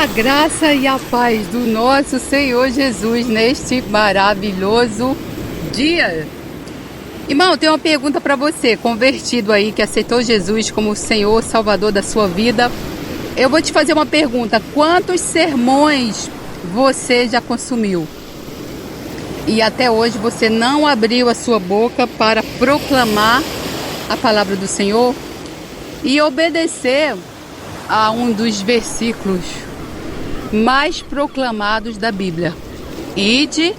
A graça e a paz do nosso Senhor Jesus neste maravilhoso dia. Irmão, tem uma pergunta para você, convertido aí, que aceitou Jesus como Senhor, Salvador da sua vida. Eu vou te fazer uma pergunta: quantos sermões você já consumiu? E até hoje você não abriu a sua boca para proclamar a palavra do Senhor e obedecer a um dos versículos mais proclamados da Bíblia: ide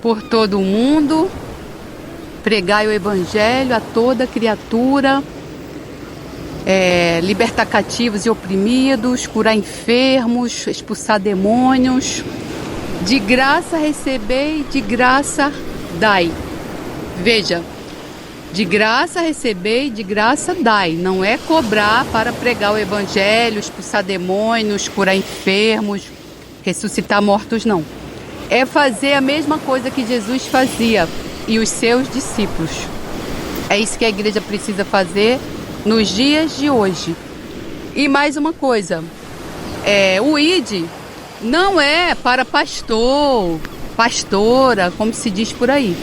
por todo o mundo, pregai o evangelho a toda criatura, libertar cativos e oprimidos, curar enfermos, expulsar demônios. De graça recebei, de graça dai. Veja, de graça recebei, de graça dai. Não é cobrar para pregar o evangelho, expulsar demônios, curar enfermos, ressuscitar mortos, não. É fazer a mesma coisa que Jesus fazia e os seus discípulos. É isso que a igreja precisa fazer nos dias de hoje. E mais uma coisa, o ID não é para pastor, pastora, como se diz por aí.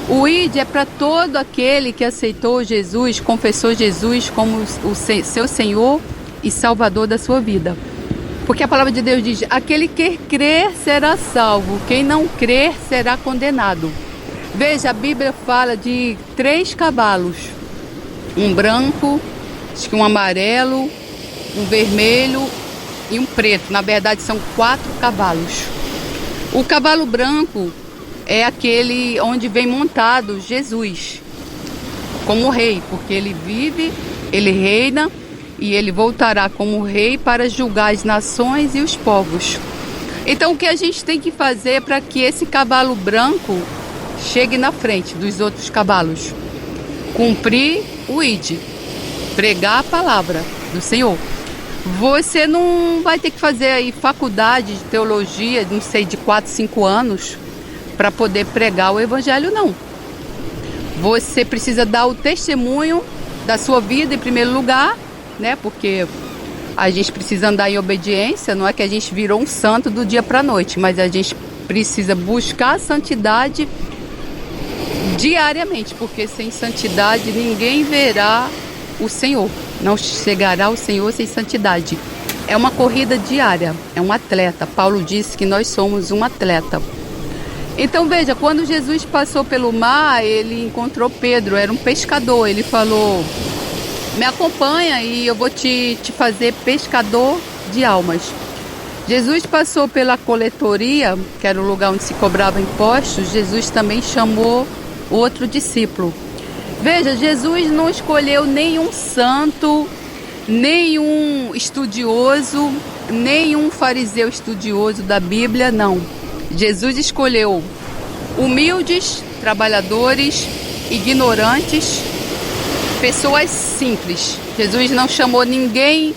O ID é para todo aquele que aceitou Jesus, confessou Jesus como o seu Senhor e Salvador da sua vida. Porque a palavra de Deus diz: aquele que crer será salvo, quem não crer será condenado. Veja, a Bíblia fala de 3 cavalos: um branco, acho que um amarelo, um vermelho e um preto. Na verdade são 4 cavalos. O cavalo branco é aquele onde vem montado Jesus como rei, porque ele vive, ele reina e ele voltará como rei para julgar as nações e os povos. Então o que a gente tem que fazer para que esse cavalo branco chegue na frente dos outros cavalos? Cumprir o ID, pregar a palavra do Senhor. Você não vai ter que fazer aí faculdade de teologia, não sei, de 4, 5 anos para poder pregar o evangelho, não. Você precisa dar o testemunho da sua vida em primeiro lugar, né? Porque a gente precisa andar em obediência. Não é que a gente virou um santo do dia para a noite, mas a gente precisa buscar a santidade diariamente, porque sem santidade ninguém verá o Senhor. Não chegará ao Senhor sem santidade. É uma corrida diária, é um atleta. Paulo disse que nós somos um atleta. Então veja, quando Jesus passou pelo mar, ele encontrou Pedro, era um pescador. Ele falou: me acompanha e eu vou te fazer pescador de almas. Jesus passou pela coletoria, que era o lugar onde se cobrava impostos. Jesus também chamou outro discípulo. Veja, Jesus não escolheu nenhum santo, nenhum estudioso, nenhum fariseu estudioso da Bíblia, não. Jesus escolheu humildes, trabalhadores, ignorantes, pessoas simples. Jesus não chamou ninguém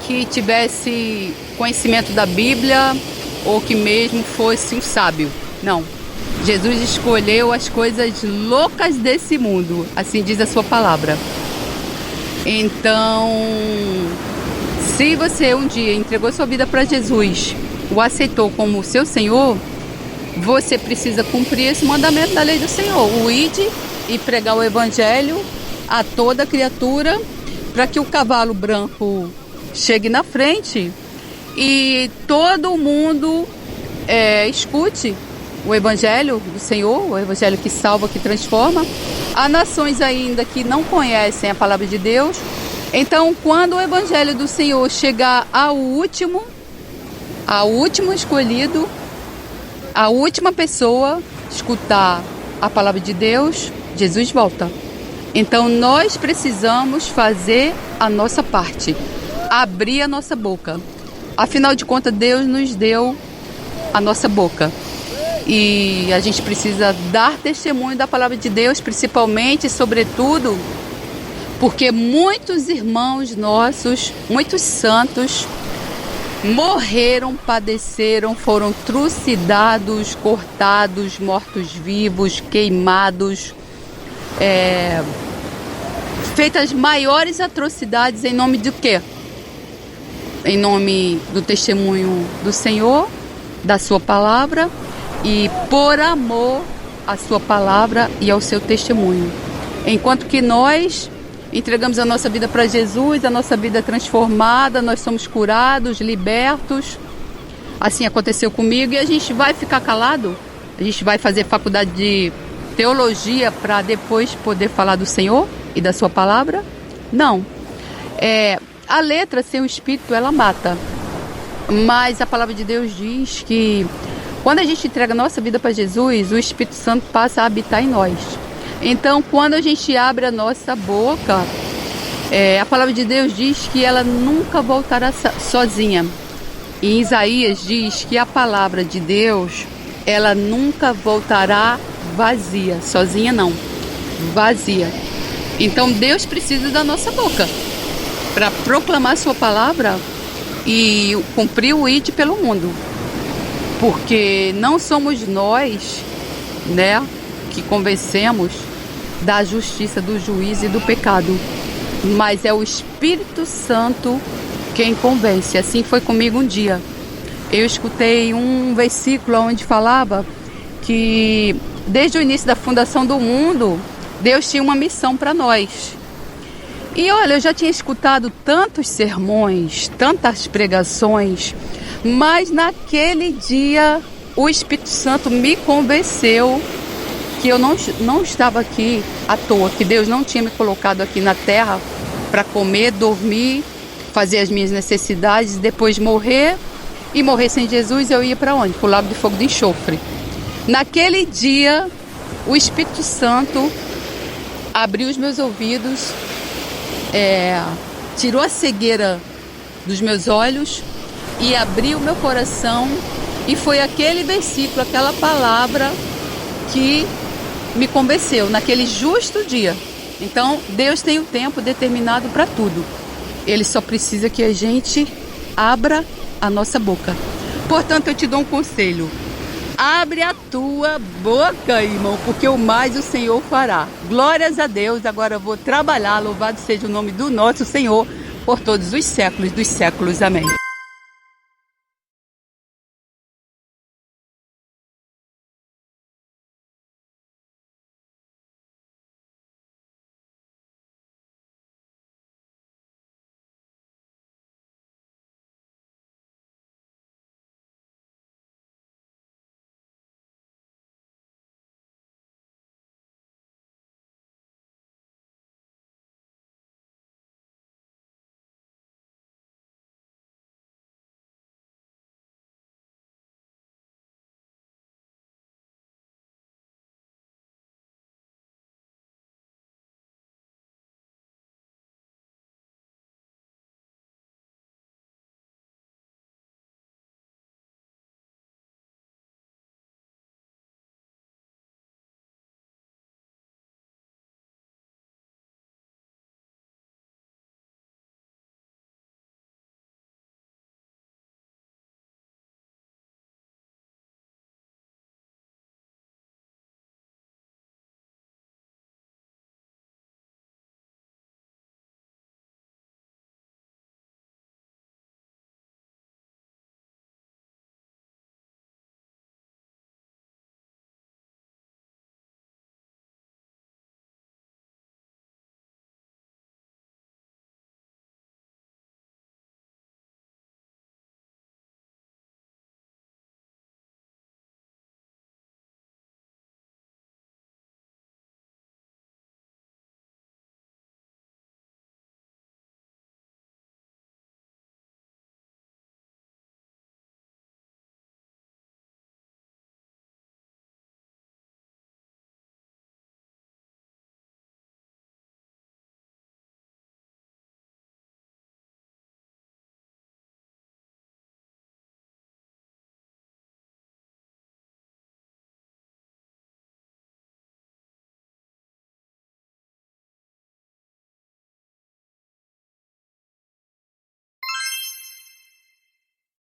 que tivesse conhecimento da Bíblia ou que mesmo fosse um sábio, não. Jesus escolheu as coisas loucas desse mundo, assim diz a sua palavra. Então, se você um dia entregou sua vida para Jesus, o aceitou como seu Senhor, você precisa cumprir esse mandamento da lei do Senhor: o ide e pregar o evangelho a toda criatura, para que o cavalo branco chegue na frente e todo mundo escute o evangelho do Senhor, o evangelho que salva, que transforma. Há nações ainda que não conhecem a palavra de Deus. Então, quando o evangelho do Senhor chegar ao último escolhido, a última pessoa escutar a palavra de Deus, Jesus volta. Então nós precisamos fazer a nossa parte, abrir a nossa boca. Afinal de contas, Deus nos deu a nossa boca. E a gente precisa dar testemunho da palavra de Deus, principalmente, sobretudo, porque muitos irmãos nossos, muitos santos, morreram, padeceram, foram trucidados, cortados, mortos-vivos, queimados, feitas maiores atrocidades em nome de quê? em nome do testemunho do Senhor, da sua palavra e por amor à sua palavra e ao seu testemunho. Enquanto que nós entregamos a nossa vida para Jesus, a nossa vida é transformada, nós somos curados, libertos. Assim aconteceu comigo e a gente vai ficar calado? A gente vai fazer faculdade de teologia para depois poder falar do Senhor e da sua palavra? Não. A letra sem o Espírito, ela mata. Mas a palavra de Deus diz que quando a gente entrega a nossa vida para Jesus, o Espírito Santo passa a habitar em nós. Então, quando a gente abre a nossa boca, a palavra de Deus diz que ela nunca voltará sozinha. Em Isaías diz que a palavra de Deus, ela nunca voltará vazia. Sozinha não, vazia. Então Deus precisa da nossa boca para proclamar sua palavra e cumprir o ID pelo mundo. Porque não somos nós, né, que convencemos da justiça, do juízo e do pecado, mas é o Espírito Santo quem convence. Assim foi comigo um dia. Eu escutei um versículo onde falava que desde o início da fundação do mundo, Deus tinha uma missão para nós. E olha, eu já tinha escutado tantos sermões, tantas pregações, mas naquele dia o Espírito Santo me convenceu que eu não estava aqui à toa, que Deus não tinha me colocado aqui na terra para comer, dormir, fazer as minhas necessidades, depois morrer. E morrer sem Jesus, eu ia para onde? Para o lago de fogo de enxofre. Naquele dia, o Espírito Santo abriu os meus ouvidos, tirou a cegueira dos meus olhos e abriu o meu coração. E foi aquele versículo, aquela palavra que me convenceu naquele justo dia. Então, Deus tem o tempo determinado para tudo. Ele só precisa que a gente abra a nossa boca. Portanto, eu te dou um conselho. Abre a tua boca, irmão, porque o mais o Senhor fará. Glórias a Deus. Agora eu vou trabalhar. Louvado seja o nome do nosso Senhor por todos os séculos dos séculos. Amém.